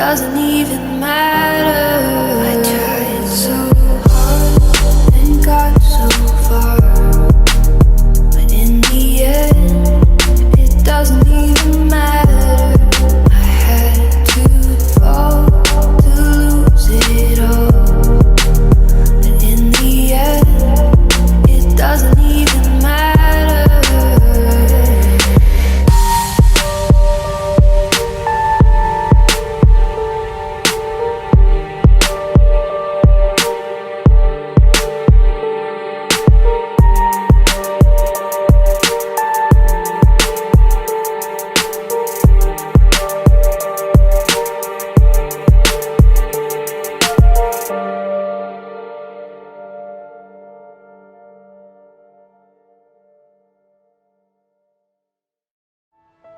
doesn't even matter. I tried so hard and got so far, but in the end it doesn't even matter. I had to fall to lose it all, but in the end it doesn't even matter.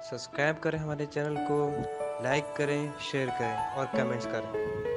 Subscribe करें हमारे channel को, like करें, share करें और comments करें।